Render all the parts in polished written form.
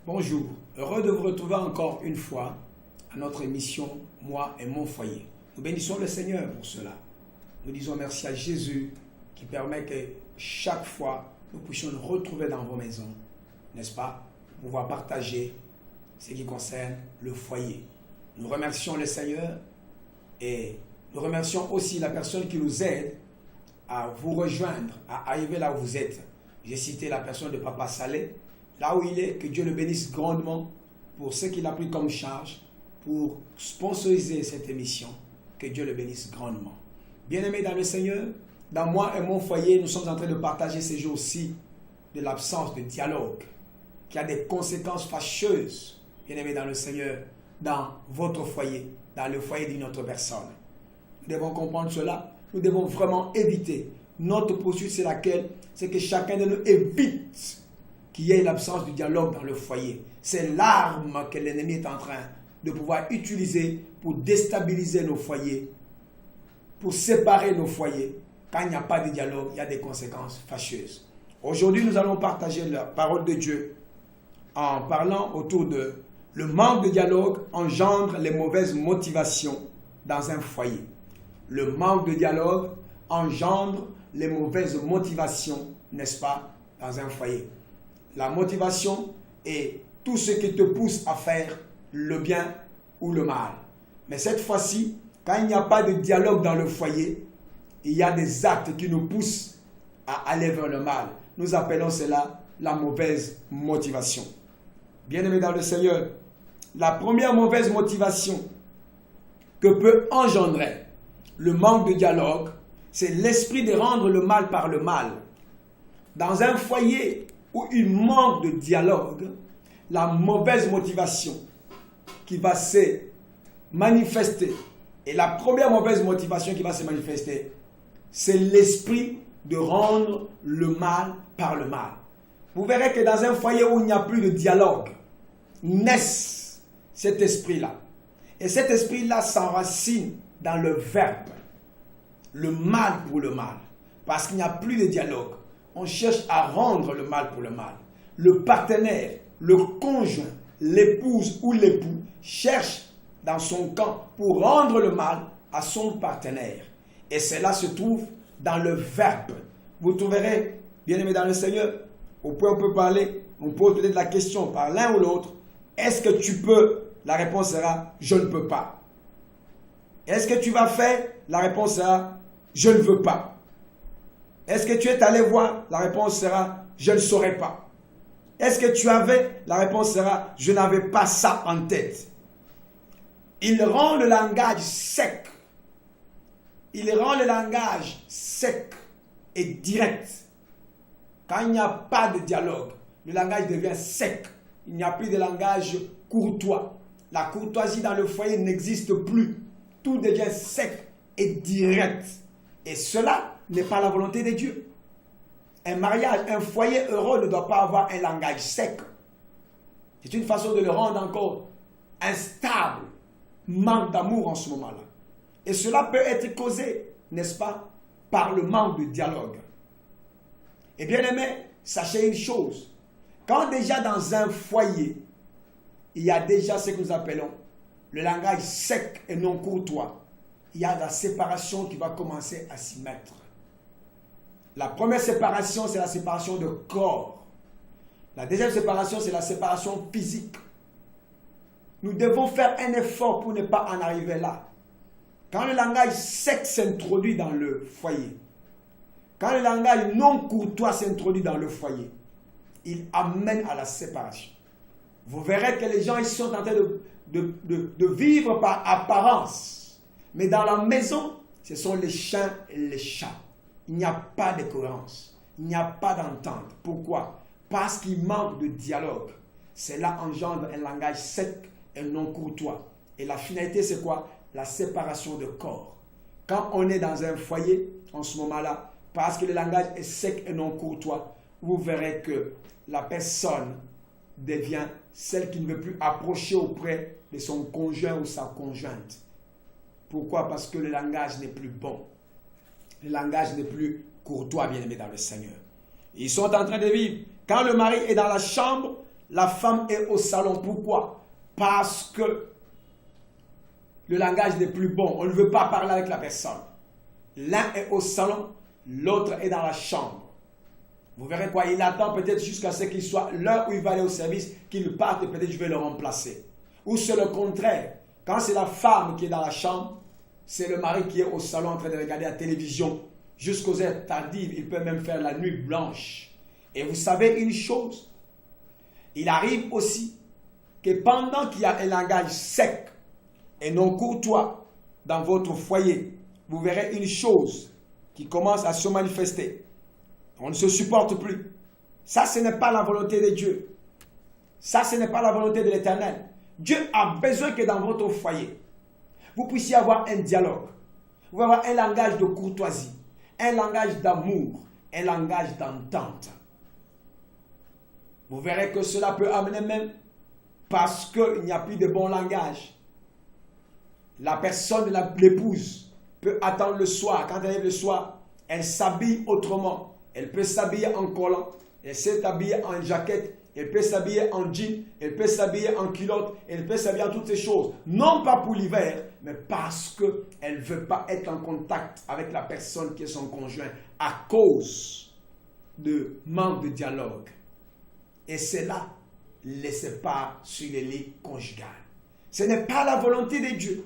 Bonjour, heureux de vous retrouver encore une fois à notre émission Moi et mon foyer. Nous bénissons le Seigneur pour cela. Nous disons merci à Jésus qui permet que chaque fois nous puissions nous retrouver dans vos maisons, n'est-ce pas, pour pouvoir partager ce qui concerne le foyer. Nous remercions le Seigneur et nous remercions aussi la personne qui nous aide à vous rejoindre, à arriver là où vous êtes. J'ai cité la personne de Papa Salé, là où il est, que Dieu le bénisse grandement pour ce qu'il a pris comme charge pour sponsoriser cette émission. Que Dieu le bénisse grandement. Bien-aimés dans le Seigneur, dans moi et mon foyer, nous sommes en train de partager ces jours-ci de l'absence de dialogue qui a des conséquences fâcheuses, bien-aimés dans le Seigneur, dans votre foyer, dans le foyer d'une autre personne. Nous devons comprendre cela. Nous devons vraiment éviter. Notre poursuite, c'est laquelle? C'est que chacun de nous évite qu'il y ait l'absence du dialogue dans le foyer. C'est l'arme que l'ennemi est en train de pouvoir utiliser pour déstabiliser nos foyers, pour séparer nos foyers. Quand il n'y a pas de dialogue, il y a des conséquences fâcheuses. Aujourd'hui, nous allons partager la parole de Dieu en parlant autour de le manque de dialogue engendre les mauvaises motivations dans un foyer. Le manque de dialogue engendre les mauvaises motivations, n'est-ce pas, dans un foyer. La motivation est tout ce qui te pousse à faire le bien ou le mal. Mais cette fois-ci, quand il n'y a pas de dialogue dans le foyer, il y a des actes qui nous poussent à aller vers le mal. Nous appelons cela la mauvaise motivation. Bien-aimés dans le Seigneur, la première mauvaise motivation que peut engendrer le manque de dialogue, c'est l'esprit de rendre le mal par le mal. Dans un foyer où il manque de dialogue, la mauvaise motivation qui va se manifester, et la première mauvaise motivation qui va se manifester, c'est l'esprit de rendre le mal par le mal. Vous verrez que dans un foyer où il n'y a plus de dialogue, naît cet esprit-là. Et cet esprit-là s'enracine dans le verbe. Le mal pour le mal. Parce qu'il n'y a plus de dialogue. On cherche à rendre le mal pour le mal. Le partenaire, le conjoint, l'épouse ou l'époux cherche dans son camp pour rendre le mal à son partenaire. Et cela se trouve dans le verbe. Vous trouverez, bien-aimés dans le Seigneur, au point où on peut parler, on pose peut-être la question par l'un ou l'autre, est-ce que tu peux? La réponse sera, je ne peux pas. Est-ce que tu vas faire? La réponse sera, je ne veux pas. Est-ce que tu es allé voir? La réponse sera, je ne saurais pas. Est-ce que tu avais? La réponse sera, je n'avais pas ça en tête. Il rend le langage sec. Il rend le langage sec et direct. Quand il n'y a pas de dialogue, le langage devient sec. Il n'y a plus de langage courtois. La courtoisie dans le foyer n'existe plus. Tout devient sec et direct. Et cela n'est pas la volonté de Dieu. Un mariage, un foyer heureux ne doit pas avoir un langage sec. C'est une façon de le rendre encore instable, manque d'amour en ce moment-là. Et cela peut être causé, n'est-ce pas, par le manque de dialogue. Et bien aimé, sachez une chose. Quand déjà dans un foyer, il y a déjà ce que nous appelons le langage sec et non courtois, il y a la séparation qui va commencer à s'y mettre. La première séparation, c'est la séparation de corps. La deuxième séparation, c'est la séparation physique. Nous devons faire un effort pour ne pas en arriver là. Quand le langage sec s'introduit dans le foyer, quand le langage non courtois s'introduit dans le foyer, il amène à la séparation. Vous verrez que les gens ils sont en train de vivre par apparence. Mais dans la maison, ce sont les chiens et les chats. Il n'y a pas de cohérence. Il n'y a pas d'entente. Pourquoi? Parce qu'il manque de dialogue. Cela engendre un langage sec et non courtois. Et la finalité, c'est quoi? La séparation de corps. Quand on est dans un foyer, en ce moment-là, parce que le langage est sec et non courtois, vous verrez que la personne devient celle qui ne veut plus approcher auprès de son conjoint ou sa conjointe. Pourquoi? Parce que le langage n'est plus bon. Le langage n'est plus courtois, bien-aimé dans le Seigneur. Ils sont en train de vivre. Quand le mari est dans la chambre, la femme est au salon. Pourquoi? Parce que le langage n'est plus bon. On ne veut pas parler avec la personne. L'un est au salon, l'autre est dans la chambre. Vous verrez quoi? Il attend peut-être jusqu'à ce qu'il soit l'heure où il va aller au service, qu'il parte et peut-être je vais le remplacer. Ou c'est le contraire. Quand c'est la femme qui est dans la chambre, c'est le mari qui est au salon en train de regarder la télévision. Jusqu'aux heures tardives, il peut même faire la nuit blanche. Et vous savez une chose, il arrive aussi que pendant qu'il y a un langage sec et non courtois dans votre foyer, vous verrez une chose qui commence à se manifester. On ne se supporte plus. Ça, ce n'est pas la volonté de Dieu. Ça, ce n'est pas la volonté de l'Éternel. Dieu a besoin que dans votre foyer, vous puissiez avoir un dialogue. Vous pouvez avoir un langage de courtoisie, un langage d'amour, un langage d'entente. Vous verrez que cela peut amener même, parce qu'il n'y a plus de bon langage, la personne, l'épouse, peut attendre le soir. Quand elle arrive le soir, elle s'habille autrement. Elle peut s'habiller en collant, elle s'est habillée en jaquette, elle peut s'habiller en jean, elle peut s'habiller en culotte, elle peut s'habiller en toutes ces choses. Non pas pour l'hiver, mais parce qu'elle ne veut pas être en contact avec la personne qui est son conjoint à cause de manque de dialogue. Et cela les sépare sur les lits conjugales. Ce n'est pas la volonté de Dieu.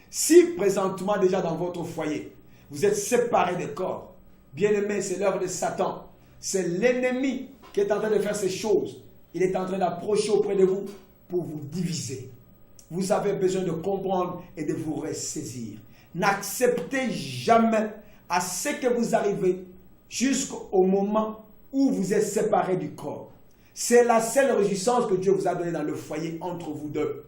Si présentement déjà dans votre foyer, vous êtes séparés des corps, bien-aimés, c'est l'œuvre de Satan. C'est l'ennemi qui est en train de faire ces choses. Il est en train d'approcher auprès de vous pour vous diviser. Vous avez besoin de comprendre et de vous ressaisir. N'acceptez jamais à ce que vous arrivez jusqu'au moment où vous êtes séparés du corps. C'est la seule réjouissance que Dieu vous a donnée dans le foyer entre vous deux.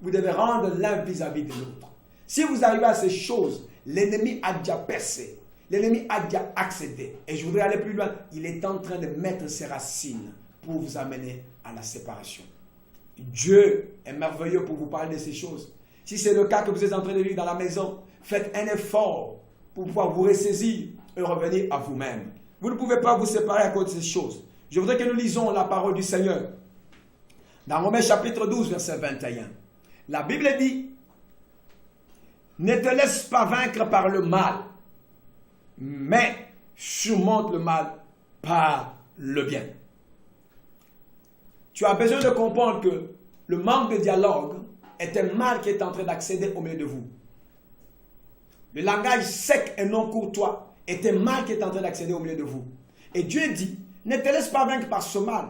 Vous devez rendre l'un vis-à-vis de l'autre. Si vous arrivez à ces choses, l'ennemi a déjà percé. L'ennemi a déjà accédé. Et je voudrais aller plus loin. Il est en train de mettre ses racines pour vous amener à la séparation. Dieu est merveilleux pour vous parler de ces choses. Si c'est le cas que vous êtes en train de vivre dans la maison, faites un effort pour pouvoir vous ressaisir et revenir à vous-même. Vous ne pouvez pas vous séparer à cause de ces choses. Je voudrais que nous lisons la parole du Seigneur. Dans Romains chapitre 12, verset 21. La Bible dit, « Ne te laisse pas vaincre par le mal, mais surmonte le mal par le bien. » Tu as besoin de comprendre que le manque de dialogue est un mal qui est en train d'accéder au milieu de vous. Le langage sec et non courtois est un mal qui est en train d'accéder au milieu de vous. Et Dieu dit, ne te laisse pas vaincre par ce mal.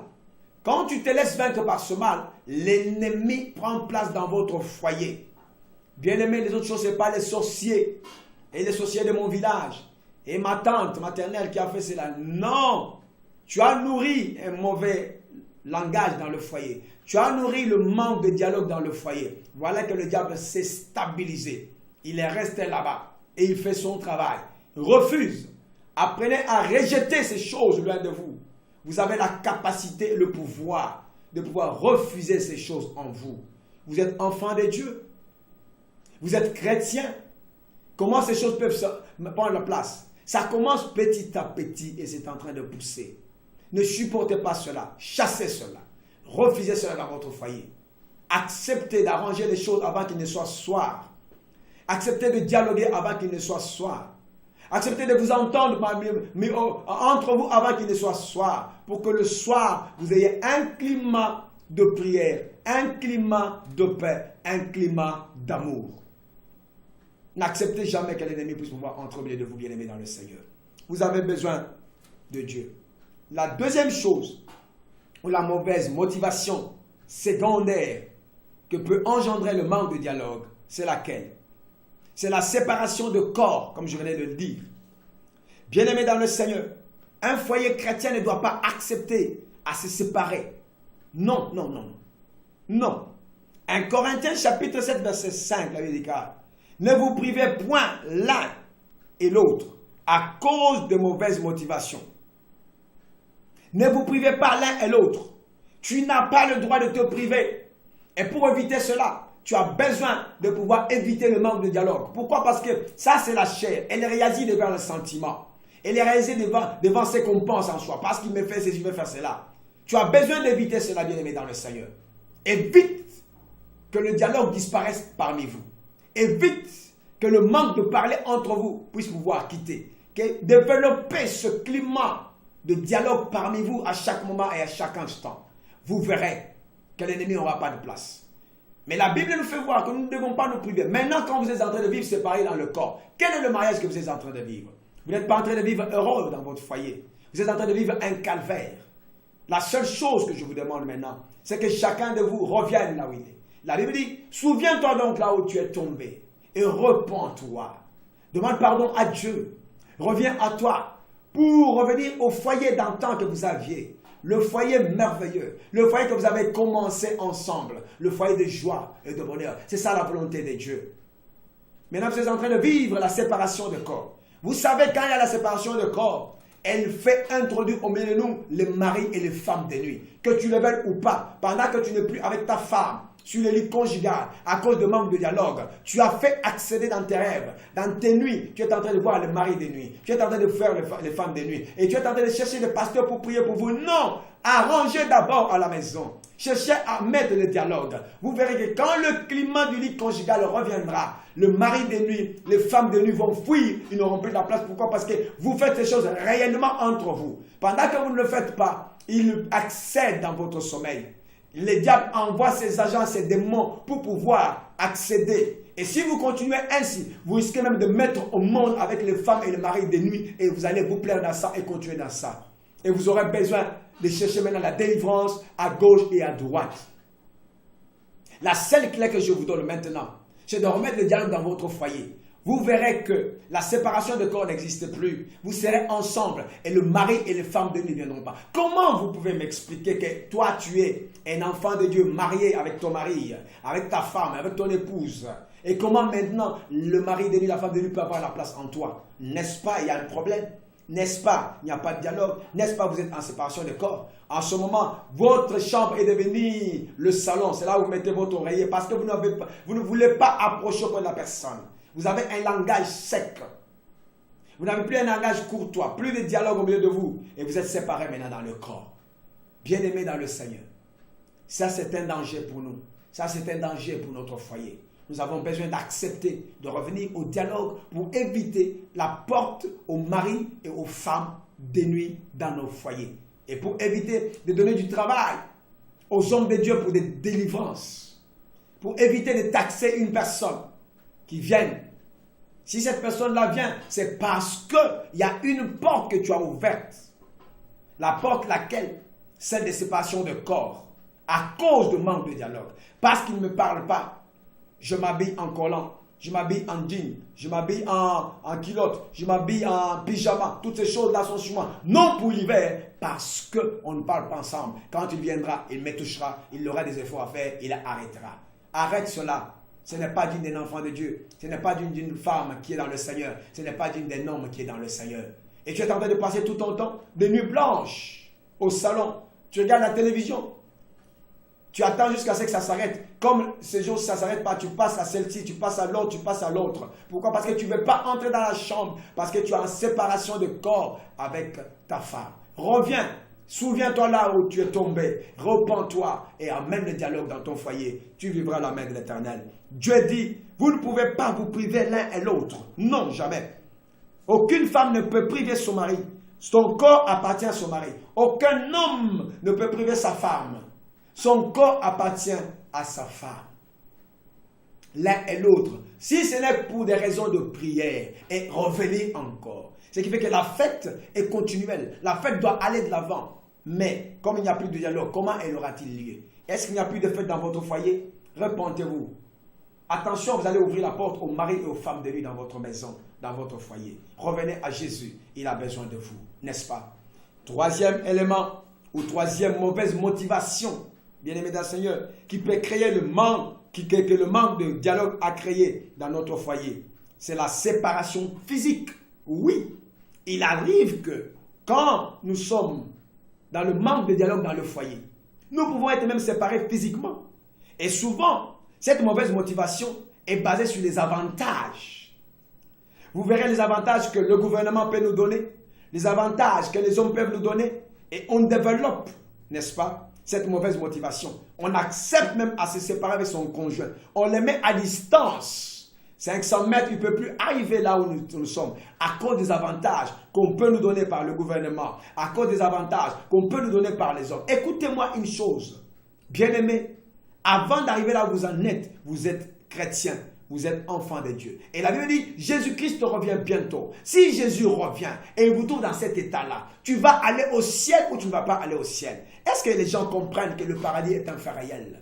Quand tu te laisses vaincre par ce mal, l'ennemi prend place dans votre foyer. Bien-aimé, les autres choses, ce n'est pas les sorciers et les sorciers de mon village et ma tante maternelle qui a fait cela. Non, tu as nourri un mauvais langage dans le foyer. Tu as nourri le manque de dialogue dans le foyer. Voilà que le diable s'est stabilisé. Il est resté là-bas et il fait son travail. Refuse. Apprenez à rejeter ces choses loin de vous. Vous avez la capacité et le pouvoir de pouvoir refuser ces choses en vous. Vous êtes enfant de Dieu. Vous êtes chrétien. Comment ces choses peuvent prendre la place? Ça commence petit à petit et c'est en train de pousser. Ne supportez pas cela. Chassez cela. Refusez cela dans votre foyer. Acceptez d'arranger les choses avant qu'il ne soit soir. Acceptez de dialoguer avant qu'il ne soit soir. Acceptez de vous entendre entre vous avant qu'il ne soit soir. Pour que le soir, vous ayez un climat de prière, un climat de paix, un climat d'amour. N'acceptez jamais que l'ennemi puisse pouvoir entrer au milieu de vous, bien-aimés dans le Seigneur. Vous avez besoin de Dieu. La deuxième chose, ou la mauvaise motivation secondaire que peut engendrer le manque de dialogue, c'est laquelle? C'est la séparation de corps, comme je venais de le dire. Bien-aimés dans le Seigneur, un foyer chrétien ne doit pas accepter à se séparer. Non, non, non. Non. 1 Corinthiens chapitre 7, verset 5, la Bible dit car ne vous privez point l'un et l'autre à cause de mauvaises motivations. Ne vous privez pas l'un et l'autre. Tu n'as pas le droit de te priver. Et pour éviter cela, tu as besoin de pouvoir éviter le manque de dialogue. Pourquoi? Parce que ça, c'est la chair. Elle réagit devant le sentiment. Elle est réalisée devant ce qu'on pense en soi. Parce qu'il me fait ceci, je vais faire cela. Tu as besoin d'éviter cela, bien-aimé dans le Seigneur. Évite que le dialogue disparaisse parmi vous. Évite que le manque de parler entre vous puisse vous voir quitter. Développez ce climat de dialogue parmi vous à chaque moment et à chaque instant. Vous verrez que l'ennemi n'aura pas de place. Mais la Bible nous fait voir que nous ne devons pas nous priver. Maintenant, quand vous êtes en train de vivre séparés dans le corps, quel est le mariage que vous êtes en train de vivre? Vous n'êtes pas en train de vivre heureux dans votre foyer. Vous êtes en train de vivre un calvaire. La seule chose que je vous demande maintenant, c'est que chacun de vous revienne là où il est. La Bible dit, souviens-toi donc là où tu es tombé et repens-toi. Demande pardon à Dieu. Reviens à toi pour revenir au foyer d'antan que vous aviez. Le foyer merveilleux, le foyer que vous avez commencé ensemble, le foyer de joie et de bonheur. C'est ça la volonté de Dieu. Maintenant, vous êtes en train de vivre la séparation de corps. Vous savez, quand il y a la séparation de corps, elle fait introduire au milieu de nous les maris et les femmes de nuit. Que tu le veuilles ou pas, pendant que tu n'es plus avec ta femme, sur le lit conjugal, à cause de manque de dialogue, tu as fait accéder dans tes rêves, dans tes nuits, tu es en train de voir les maris de nuit, tu es en train de faire les femmes de nuit, et tu es en train de chercher des pasteurs pour prier pour vous. Non, arrangez d'abord à la maison, cherchez à mettre le dialogue. Vous verrez que quand le climat du lit conjugal reviendra, le mari de nuit, les femmes de nuit vont fuir, ils n'auront plus de la place. Pourquoi? Parce que vous faites ces choses réellement entre vous. Pendant que vous ne le faites pas, ils accèdent dans votre sommeil. Le diable envoie ses agents, ses démons pour pouvoir accéder. Et si vous continuez ainsi, vous risquez même de mettre au monde avec les femmes et les maris de nuit et vous allez vous plaire dans ça et continuer dans ça. Et vous aurez besoin de chercher maintenant la délivrance à gauche et à droite. La seule clé que je vous donne maintenant, c'est de remettre le dialogue dans votre foyer. Vous verrez que la séparation de corps n'existe plus. Vous serez ensemble et le mari et les femmes de nuit ne viendront pas. Comment vous pouvez m'expliquer que toi, tu es un enfant de Dieu marié avec ton mari, avec ta femme, avec ton épouse? Et comment maintenant le mari de nuit, la femme de nuit peut avoir la place en toi? N'est-ce pas, il y a un problème? N'est-ce pas, il n'y a pas de dialogue? N'est-ce pas, vous êtes en séparation de corps? En ce moment, votre chambre est devenue le salon. C'est là où vous mettez votre oreiller parce que vous ne voulez pas approcher auprès de la personne. Vous avez un langage sec. Vous n'avez plus un langage courtois, plus de dialogue au milieu de vous. Et vous êtes séparés maintenant dans le corps. Bien-aimés dans le Seigneur. Ça, c'est un danger pour nous. Ça, c'est un danger pour notre foyer. Nous avons besoin d'accepter, de revenir au dialogue pour éviter la porte aux maris et aux femmes de nuit dans nos foyers. Et pour éviter de donner du travail aux hommes de Dieu pour des délivrances. Pour éviter de taxer une personne qui vienne. Si cette personne-là vient, c'est parce qu'il y a une porte que tu as ouverte. La porte laquelle? Celle de séparation de corps. À cause de manque de dialogue. Parce qu'il ne me parle pas. Je m'habille en collant. Je m'habille en jean. Je m'habille en culotte. Je m'habille en pyjama. Toutes ces choses-là sont sur moi. Non pour l'hiver. Parce qu'on ne parle pas ensemble. Quand il viendra, il me touchera. Il aura des efforts à faire. Il arrêtera. Arrête cela. Ce n'est pas digne d'un enfant de Dieu. Ce n'est pas digne d'une femme qui est dans le Seigneur. Ce n'est pas digne d'un homme qui est dans le Seigneur. Et tu es en train de passer tout ton temps de nuit blanche au salon. Tu regardes la télévision. Tu attends jusqu'à ce que ça s'arrête. Comme ces jours, ça ne s'arrête pas, tu passes à celle-ci, tu passes à l'autre, tu passes à l'autre. Pourquoi? Parce que tu ne veux pas entrer dans la chambre. Parce que tu es en séparation de corps avec ta femme. Reviens. Souviens-toi là où tu es tombé, repens-toi et amène le dialogue dans ton foyer. Tu vivras la main de l'Éternel. Dieu dit, vous ne pouvez pas vous priver l'un et l'autre. Non, jamais. Aucune femme ne peut priver son mari. Son corps appartient à son mari. Aucun homme ne peut priver sa femme. Son corps appartient à sa femme. L'un et l'autre. Si ce n'est pour des raisons de prière et revenir encore. Ce qui fait que la fête est continuelle. La fête doit aller de l'avant. Mais, comme il n'y a plus de dialogue, comment elle aura-t-il lieu? Est-ce qu'il n'y a plus de fête dans votre foyer? Repentez-vous. Attention, vous allez ouvrir la porte aux maris et aux femmes de nuit dans votre maison, dans votre foyer. Revenez à Jésus. Il a besoin de vous, n'est-ce pas? Troisième élément, ou troisième mauvaise motivation, bien-aimé dans le Seigneur, qui peut créer le manque, que le manque de dialogue a créé dans notre foyer. C'est la séparation physique. Oui, il arrive que quand nous sommes dans le manque de dialogue dans le foyer, nous pouvons être même séparés physiquement. Et souvent, cette mauvaise motivation est basée sur les avantages. Vous verrez les avantages que le gouvernement peut nous donner, les avantages que les hommes peuvent nous donner, et on développe n'est-ce pas? Cette mauvaise motivation. On accepte même à se séparer avec son conjoint. On les met à distance. 500 mètres, il ne peut plus arriver là où nous sommes à cause des avantages qu'on peut nous donner par le gouvernement, à cause des avantages qu'on peut nous donner par les hommes. Écoutez-moi une chose, bien-aimés, avant d'arriver là où vous êtes chrétien, vous êtes enfant de Dieu. Et la Bible dit, Jésus-Christ revient bientôt. Si Jésus revient et il vous trouve dans cet état-là, tu vas aller au ciel ou tu ne vas pas aller au ciel? Est-ce que les gens comprennent que le paradis est un fait réel?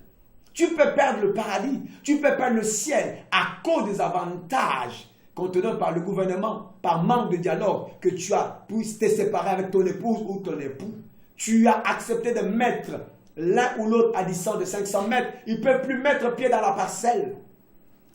Tu peux perdre le paradis, tu peux perdre le ciel à cause des avantages qu'on te donne par le gouvernement, par manque de dialogue, que tu as pour te séparer avec ton épouse ou ton époux. Tu as accepté de mettre l'un ou l'autre à distance de 500 mètres. Ils ne peuvent plus mettre pied dans la parcelle.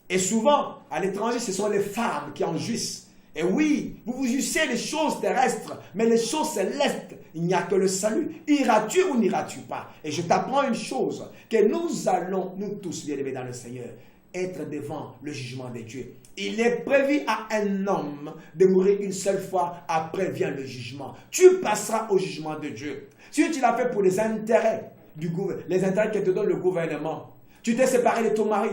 Et souvent, à l'étranger, ce sont les femmes qui en jouissent. Et oui, vous vous jouissez des choses terrestres, mais les choses célestes, il n'y a que le salut. Iras-tu ou n'iras-tu pas? Et je t'apprends une chose, que nous allons, nous tous, bien aimés dans le Seigneur, être devant le jugement de Dieu. Il est prévu à un homme de mourir une seule fois, après vient le jugement. Tu passeras au jugement de Dieu. Si tu l'as fait pour les intérêts les intérêts que te donne le gouvernement, tu t'es séparé de ton mari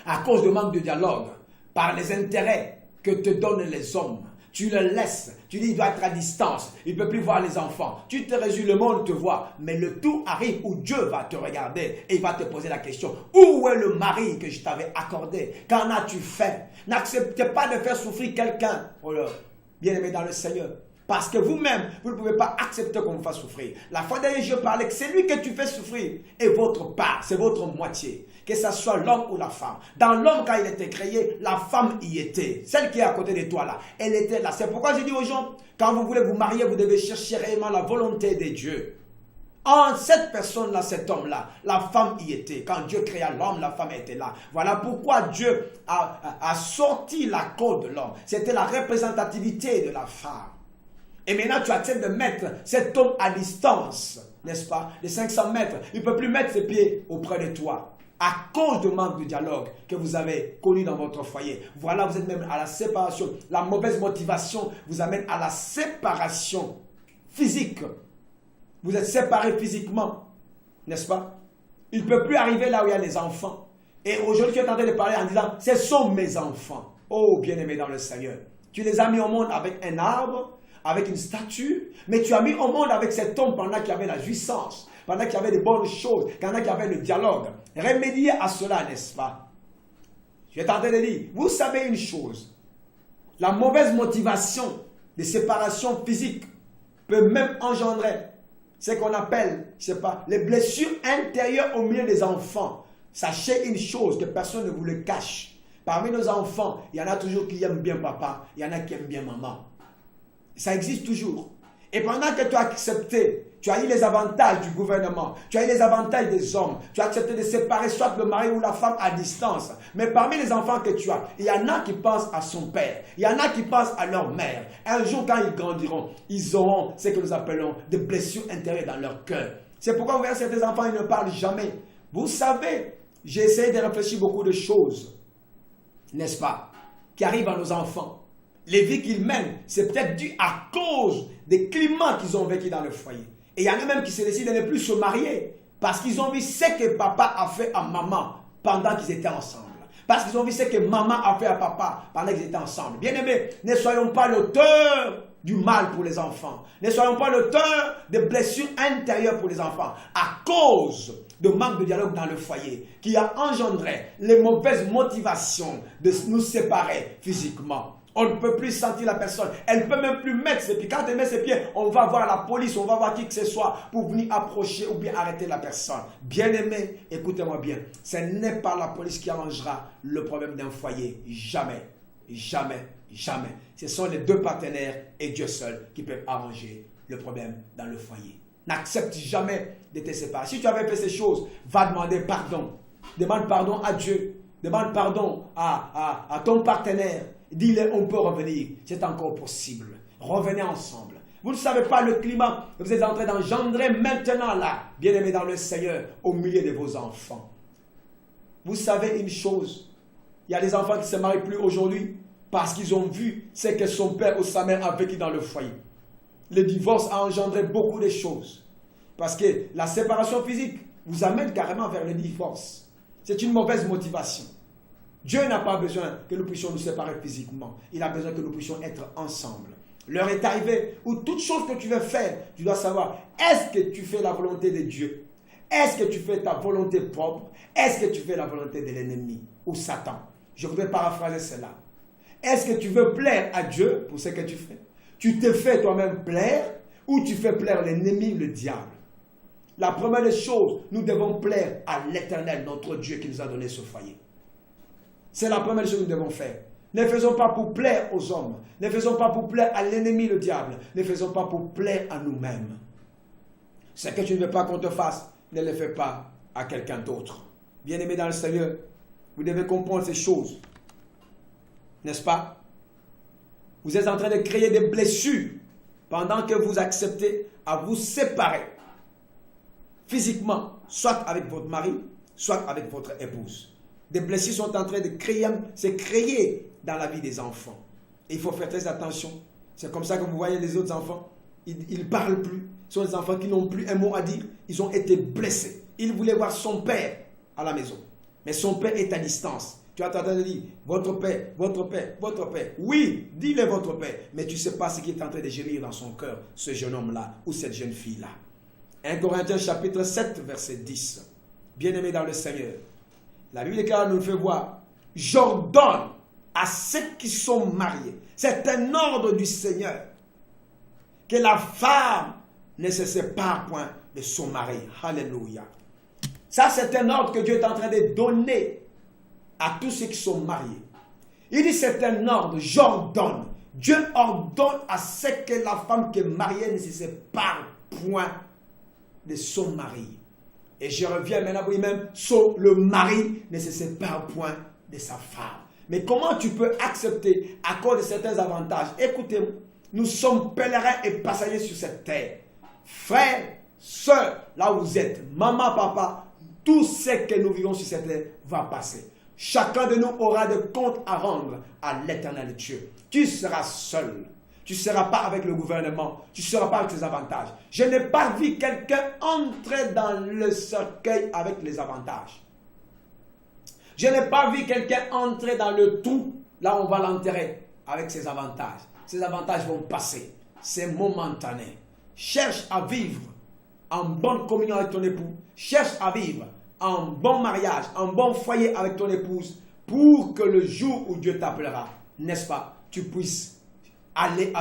à cause de manque de dialogue, par les intérêts que te donnent les hommes. Tu le laisses, tu dis il doit être à distance, il ne peut plus voir les enfants. Tu te réjouis, le monde te voit, mais le tout arrive où Dieu va te regarder et il va te poser la question, où est le mari que je t'avais accordé? Qu'en as-tu fait? N'acceptez pas de faire souffrir quelqu'un, bien-aimé dans le Seigneur. Parce que vous-même, vous ne pouvez pas accepter qu'on vous fasse souffrir. La fois dernière, je parlais que c'est lui que tu fais souffrir. Et votre part, c'est votre moitié. Que ce soit l'homme ou la femme. Dans l'homme, quand il était créé, la femme y était. Celle qui est à côté de toi là, elle était là. C'est pourquoi je dis aux gens, quand vous voulez vous marier, vous devez chercher réellement la volonté de Dieu. En cette personne-là, cet homme-là, la femme y était. Quand Dieu créa l'homme, la femme était là. Voilà pourquoi Dieu a sorti la côte de l'homme. C'était la représentativité de la femme. Et maintenant, tu acceptes de mettre cet homme à distance, n'est-ce pas, de 500 mètres. Il ne peut plus mettre ses pieds auprès de toi à cause du manque de dialogue que vous avez connu dans votre foyer. Voilà, vous êtes même à la séparation. La mauvaise motivation vous amène à la séparation physique. Vous êtes séparés physiquement, n'est-ce pas? Il ne peut plus arriver là où il y a les enfants. Et aujourd'hui, tu es en train de parler en disant, ce sont mes enfants. Oh, bien-aimés dans le Seigneur. Tu les as mis au monde avec un arbre, avec une statue, mais tu as mis au monde avec cet homme pendant qu'il y avait la jouissance, pendant qu'il y avait de bonnes choses, pendant qu'il y avait le dialogue. Remédiez à cela, n'est-ce pas? Je vais tenter de dire, vous savez une chose, la mauvaise motivation de séparation physique peut même engendrer ce qu'on appelle, je ne sais pas, les blessures intérieures au milieu des enfants. Sachez une chose, que personne ne vous le cache. Parmi nos enfants, il y en a toujours qui aiment bien papa, il y en a qui aiment bien maman. Ça existe toujours. Et pendant que tu as accepté, tu as eu les avantages du gouvernement, tu as eu les avantages des hommes, tu as accepté de séparer soit le mari ou la femme à distance. Mais parmi les enfants que tu as, il y en a qui pensent à son père, il y en a qui pensent à leur mère. Un jour, quand ils grandiront, ils auront ce que nous appelons des blessures intérieures dans leur cœur. C'est pourquoi vous voyez certains enfants, ils ne parlent jamais. Vous savez, j'ai essayé de réfléchir beaucoup de choses, n'est-ce pas, qui arrivent à nos enfants. Les vies qu'ils mènent, c'est peut-être dû à cause des climats qu'ils ont vécu dans le foyer. Et il y en a même qui se décident de ne plus se marier parce qu'ils ont vu ce que papa a fait à maman pendant qu'ils étaient ensemble. Parce qu'ils ont vu ce que maman a fait à papa pendant qu'ils étaient ensemble. Bien-aimés, ne soyons pas l'auteur du mal pour les enfants. Ne soyons pas l'auteur de blessures intérieures pour les enfants à cause de manque de dialogue dans le foyer qui a engendré les mauvaises motivations de nous séparer physiquement. On ne peut plus sentir la personne. Elle ne peut même plus mettre ses pieds. Quand elle met ses pieds, on va voir la police, on va voir qui que ce soit pour venir approcher ou bien arrêter la personne. Bien-aimé, écoutez-moi bien. Ce n'est pas la police qui arrangera le problème d'un foyer. Jamais, jamais, jamais. Ce sont les deux partenaires et Dieu seul qui peuvent arranger le problème dans le foyer. N'accepte jamais de te séparer. Si tu avais fait ces choses, va demander pardon. Demande pardon à Dieu. Demande pardon à ton partenaire. Dis-le, on peut revenir. C'est encore possible. Revenez ensemble. Vous ne savez pas le climat que vous êtes en train d'engendrer maintenant là, bien-aimés dans le Seigneur, au milieu de vos enfants. Vous savez une chose, il y a des enfants qui ne se marient plus aujourd'hui parce qu'ils ont vu ce que son père ou sa mère a vécu dans le foyer. Le divorce a engendré beaucoup de choses. Parce que la séparation physique vous amène carrément vers le divorce. C'est une mauvaise motivation. Dieu n'a pas besoin que nous puissions nous séparer physiquement. Il a besoin que nous puissions être ensemble. L'heure est arrivée où toute chose que tu veux faire, tu dois savoir, est-ce que tu fais la volonté de Dieu? Est-ce que tu fais ta volonté propre? Est-ce que tu fais la volonté de l'ennemi ou Satan? Je voudrais paraphraser cela. Est-ce que tu veux plaire à Dieu pour ce que tu fais? Tu te fais toi-même plaire ou tu fais plaire l'ennemi, le diable? La première des choses, nous devons plaire à l'Éternel, notre Dieu qui nous a donné ce foyer. C'est la première chose que nous devons faire. Ne faisons pas pour plaire aux hommes. Ne faisons pas pour plaire à l'ennemi, le diable. Ne faisons pas pour plaire à nous-mêmes. Ce que tu ne veux pas qu'on te fasse, ne le fais pas à quelqu'un d'autre. Bien-aimés dans le Seigneur, vous devez comprendre ces choses. N'est-ce pas? Vous êtes en train de créer des blessures pendant que vous acceptez à vous séparer physiquement, soit avec votre mari, soit avec votre épouse. Des blessures sont en train de créer dans la vie des enfants. Et il faut faire très attention. C'est comme ça que vous voyez les autres enfants. Ils ne parlent plus. Ce sont des enfants qui n'ont plus un mot à dire. Ils ont été blessés. Ils voulaient voir son père à la maison. Mais son père est à distance. Tu as entendu de dire, votre père, votre père, votre père. Oui, dis-le votre père. Mais tu ne sais pas ce qui est en train de gémir dans son cœur, ce jeune homme-là ou cette jeune fille-là. 1 Corinthiens chapitre 7, verset 10. Bien-aimés dans le Seigneur. La Bible déclare, nous fait voir, j'ordonne à ceux qui sont mariés. C'est un ordre du Seigneur. Que la femme ne se sépare point de son mari. Alléluia. Ça, c'est un ordre que Dieu est en train de donner à tous ceux qui sont mariés. Il dit, c'est un ordre, j'ordonne. Dieu ordonne à ce que la femme qui est mariée ne se sépare point de son mari. Et je reviens maintenant pour lui-même, le mari ne se sépare point de sa femme. Mais comment tu peux accepter à cause de certains avantages? Écoutez-moi, nous sommes pèlerins et passagers sur cette terre. Frères, sœurs, là où vous êtes, maman, papa, tout ce que nous vivons sur cette terre va passer. Chacun de nous aura des comptes à rendre à l'Éternel Dieu. Tu seras seul. Tu ne seras pas avec le gouvernement. Tu ne seras pas avec les avantages. Je n'ai pas vu quelqu'un entrer dans le cercueil avec les avantages. Je n'ai pas vu quelqu'un entrer dans le trou, là où on va l'enterrer, avec ses avantages. Ces avantages vont passer. C'est momentané. Cherche à vivre en bonne communion avec ton époux. Cherche à vivre en bon mariage, en bon foyer avec ton épouse, pour que le jour où Dieu t'appellera, n'est-ce pas, tu puisses aller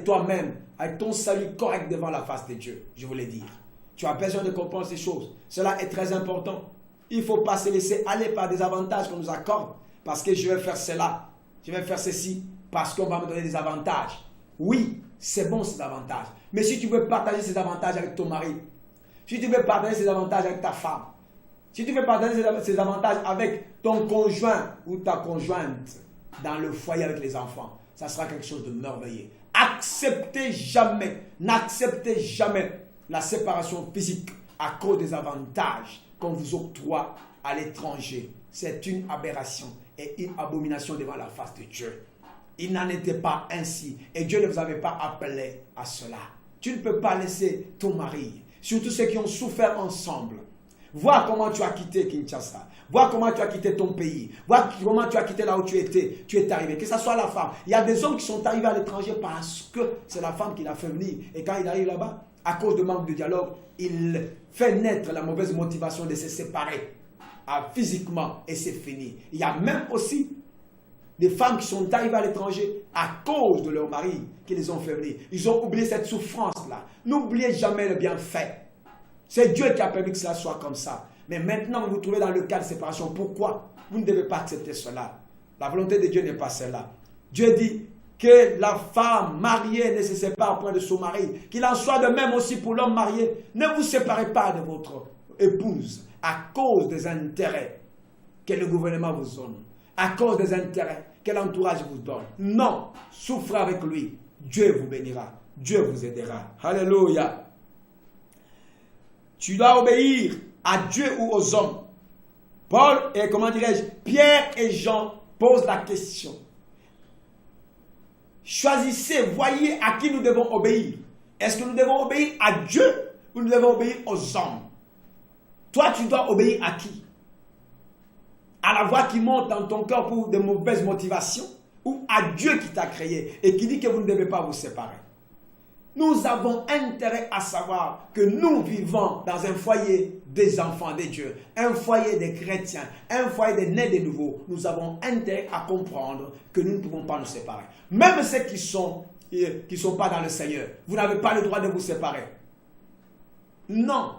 toi-même avec ton salut correct devant la face de Dieu. Je voulais dire. Tu as besoin de comprendre ces choses. Cela est très important. Il ne faut pas se laisser aller par des avantages qu'on nous accorde. Parce que je vais faire cela. Je vais faire ceci. Parce qu'on va me donner des avantages. Oui, c'est bon ces avantages. Mais si tu veux partager ces avantages avec ton mari, si tu veux partager ces avantages avec ta femme, si tu veux partager ces avantages avec ton conjoint ou ta conjointe dans le foyer avec les enfants, ça sera quelque chose de merveilleux. N'acceptez jamais la séparation physique à cause des avantages qu'on vous octroie à l'étranger. C'est une aberration et une abomination devant la face de Dieu. Il n'en était pas ainsi et Dieu ne vous avait pas appelé à cela. Tu ne peux pas laisser ton mari, surtout ceux qui ont souffert ensemble. Vois comment tu as quitté Kinshasa. Vois comment tu as quitté ton pays. Vois comment tu as quitté là où tu étais. Tu es arrivé. Que ce soit la femme. Il y a des hommes qui sont arrivés à l'étranger parce que c'est la femme qui l'a fait venir. Et quand il arrive là-bas, à cause de manque de dialogue, il fait naître la mauvaise motivation de se séparer physiquement et c'est fini. Il y a même aussi des femmes qui sont arrivées à l'étranger à cause de leur mari qui les ont fait venir. Ils ont oublié cette souffrance-là. N'oubliez jamais le bienfait. C'est Dieu qui a permis que cela soit comme ça. Mais maintenant, vous vous trouvez dans le cas de séparation. Pourquoi? Vous ne devez pas accepter cela. La volonté de Dieu n'est pas celle-là. Dieu dit que la femme mariée ne se sépare point de son mari. Qu'il en soit de même aussi pour l'homme marié. Ne vous séparez pas de votre épouse à cause des intérêts que le gouvernement vous donne. À cause des intérêts que l'entourage vous donne. Non, souffrez avec lui. Dieu vous bénira. Dieu vous aidera. Alléluia. Tu dois obéir à Dieu ou aux hommes. Paul et Pierre et Jean posent la question. Choisissez, voyez à qui nous devons obéir. Est-ce que nous devons obéir à Dieu Vous ne devez obéir aux hommes. Toi, tu dois obéir à qui? À la voix qui monte dans ton cœur pour de mauvaises motivations, ou à Dieu qui t'a créé et qui dit que vous ne devez pas vous séparer. Nous avons intérêt à savoir que nous vivons dans un foyer des enfants de Dieu, un foyer des chrétiens, un foyer des nés de nouveau. Nous avons intérêt à comprendre que nous ne pouvons pas nous séparer. Même ceux qui sont pas dans le Seigneur, vous n'avez pas le droit de vous séparer. Non.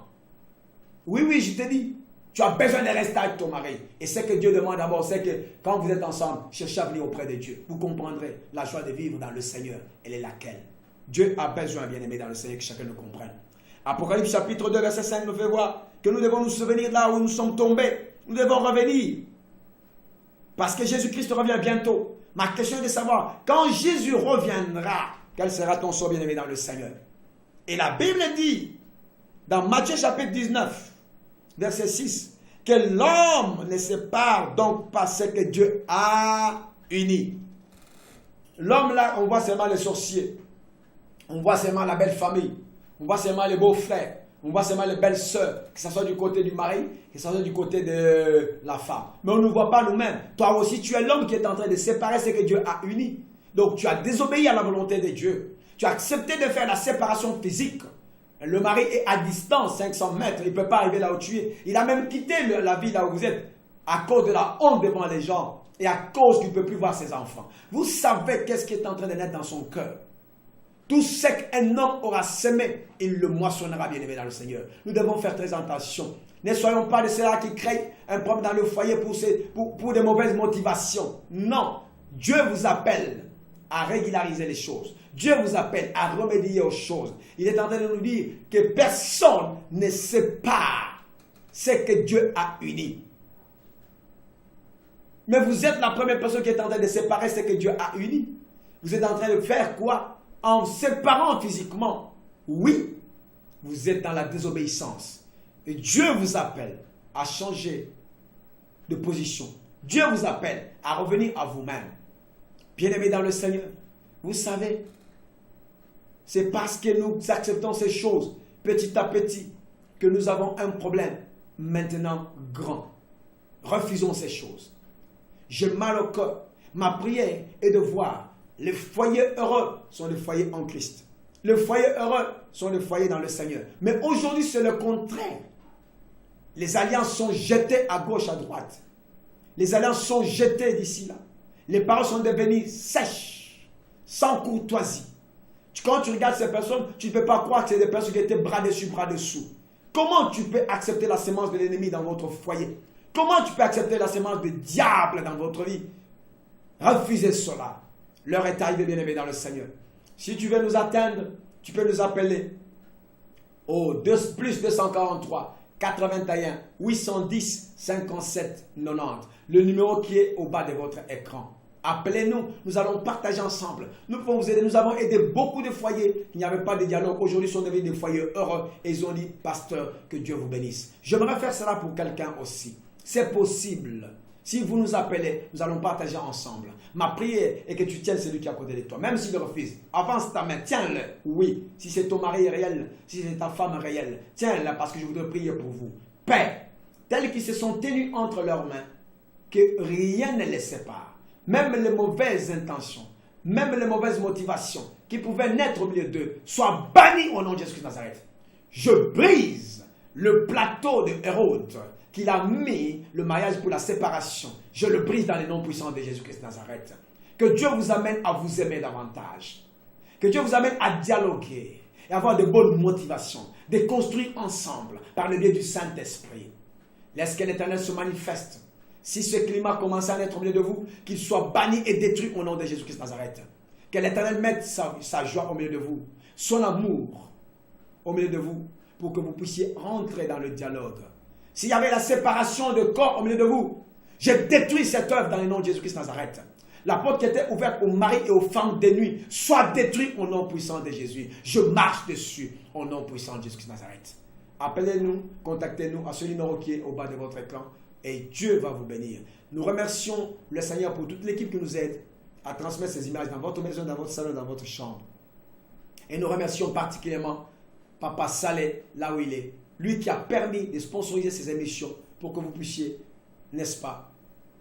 Oui, je te dis, tu as besoin de rester avec ton mari. Et ce que Dieu demande d'abord, c'est que quand vous êtes ensemble, cherchez à venir auprès de Dieu. Vous comprendrez la joie de vivre dans le Seigneur. Elle est laquelle? Dieu a besoin, bien aimé, dans le Seigneur, que chacun le comprenne. Apocalypse chapitre 2, verset 5 nous fait voir que nous devons nous souvenir de là où nous sommes tombés. Nous devons revenir. Parce que Jésus-Christ revient bientôt. Ma question est de savoir, quand Jésus reviendra, quel sera ton sort, bien aimé, dans le Seigneur? Et la Bible dit, dans Matthieu chapitre 19, verset 6, que l'homme ne sépare donc pas ce que Dieu a uni. L'homme là, on voit seulement les sorciers. On voit seulement la belle famille. On voit seulement les beaux-frères. On voit seulement les belles sœurs. Que ce soit du côté du mari, que ce soit du côté de la femme. Mais on ne voit pas nous-mêmes. Toi aussi, tu es l'homme qui est en train de séparer ce que Dieu a uni. Donc, tu as désobéi à la volonté de Dieu. Tu as accepté de faire la séparation physique. Le mari est à distance, 500 mètres. Il ne peut pas arriver là où tu es. Il a même quitté la vie là où vous êtes à cause de la honte devant les gens et à cause qu'il ne peut plus voir ses enfants. Vous savez qu'est-ce qui est en train de naître dans son cœur. Tout ce qu'un homme aura semé, il le moissonnera, bien aimé dans le Seigneur. Nous devons faire très attention. Ne soyons pas de ceux-là qui créent un problème dans le foyer pour de mauvaises motivations. Non. Dieu vous appelle à régulariser les choses. Dieu vous appelle à remédier aux choses. Il est en train de nous dire que personne ne sépare ce que Dieu a uni. Mais vous êtes la première personne qui est en train de séparer ce que Dieu a uni. Vous êtes en train de faire quoi? En séparant physiquement. Oui, vous êtes dans la désobéissance. Et Dieu vous appelle à changer de position. Dieu vous appelle à revenir à vous-même. Bien-aimés dans le Seigneur, vous savez, c'est parce que nous acceptons ces choses petit à petit que nous avons un problème maintenant grand. Refusons ces choses. J'ai mal au cœur. Ma prière est de voir les foyers heureux sont les foyers en Christ. Les foyers heureux sont les foyers dans le Seigneur. Mais aujourd'hui, c'est le contraire. Les alliances sont jetées à gauche, à droite. Les alliances sont jetées d'ici là. Les paroles sont devenues sèches, sans courtoisie. Quand tu regardes ces personnes, tu ne peux pas croire que c'est des personnes qui étaient bras dessus, bras dessous. Comment tu peux accepter la sémence de l'ennemi dans votre foyer? Comment tu peux accepter la sémence du diable dans votre vie? Refusez cela. L'heure est arrivée, bien-aimé dans le Seigneur. Si tu veux nous atteindre, tu peux nous appeler au plus 243 81 810 57 90. Le numéro qui est au bas de votre écran. Appelez-nous, nous allons partager ensemble. Nous pouvons vous aider. Nous avons aidé beaucoup de foyers qui n'avaient pas de dialogue. Aujourd'hui, ils sont devenus des foyers heureux. Et ils ont dit, pasteur, que Dieu vous bénisse. J'aimerais faire cela pour quelqu'un aussi. C'est possible. Si vous nous appelez, nous allons partager ensemble. Ma prière est que tu tiennes celui qui est à côté de toi. Même s'il refuse, avance ta main, tiens-le. Oui, si c'est ton mari réel, si c'est ta femme réelle, tiens-le parce que je voudrais prier pour vous. Père, tels qu'ils se sont tenus entre leurs mains, que rien ne les sépare. Même les mauvaises intentions, même les mauvaises motivations qui pouvaient naître au milieu d'eux, soient bannies au nom de Jésus-Christ de Nazareth. Je brise le plateau de Hérode qu'il a mis le mariage pour la séparation. Je le brise dans les noms puissants de Jésus-Christ de Nazareth. Que Dieu vous amène à vous aimer davantage. Que Dieu vous amène à dialoguer et avoir de bonnes motivations, de construire ensemble par le biais du Saint-Esprit. Laisse que l'Éternel se manifeste. Si ce climat commence à naître au milieu de vous, qu'il soit banni et détruit au nom de Jésus-Christ de Nazareth. Que l'Éternel mette sa joie au milieu de vous, son amour au milieu de vous, pour que vous puissiez rentrer dans le dialogue. S'il y avait la séparation de corps au milieu de vous, je détruis cette œuvre dans le nom de Jésus-Christ de Nazareth. La porte qui était ouverte aux maris et aux femmes de nuit soit détruite au nom puissant de Jésus. Je marche dessus au nom puissant de Jésus-Christ de Nazareth. Appelez-nous, contactez-nous à ce numéro qui est au bas de votre écran et Dieu va vous bénir. Nous remercions le Seigneur pour toute l'équipe qui nous aide à transmettre ces images dans votre maison, dans votre salon, dans votre chambre. Et nous remercions particulièrement Papa Saleh, là où il est. Lui qui a permis de sponsoriser ces émissions pour que vous puissiez, n'est-ce pas,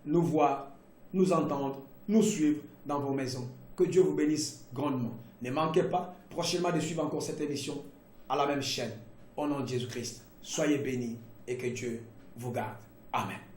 nous voir, nous entendre, nous suivre dans vos maisons. Que Dieu vous bénisse grandement. Ne manquez pas prochainement de suivre encore cette émission à la même chaîne. Au nom de Jésus-Christ, soyez bénis et que Dieu vous garde. Amen.